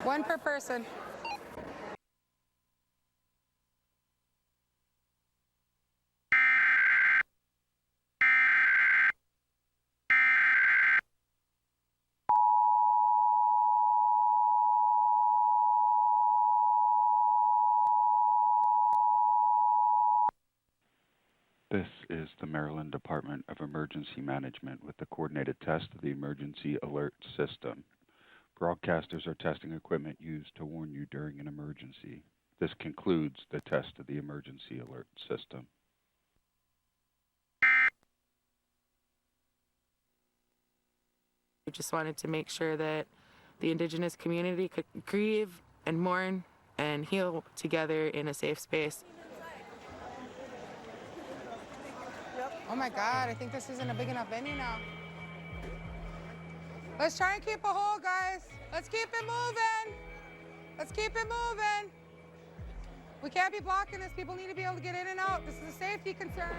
One per person. This is the Maryland Department of Emergency Management with the coordinated test of the emergency alert system. Broadcasters are testing equipment used to warn you during an emergency. This concludes the test of the emergency alert system. We just wanted to make sure that the Indigenous community could grieve and mourn and heal together in a safe space. Oh my God, I think this isn't a big enough venue now. Let's try and keep a hold, guys. Let's keep it moving. Let's keep it moving. We can't be blocking this. People need to be able to get in and out. This is a safety concern.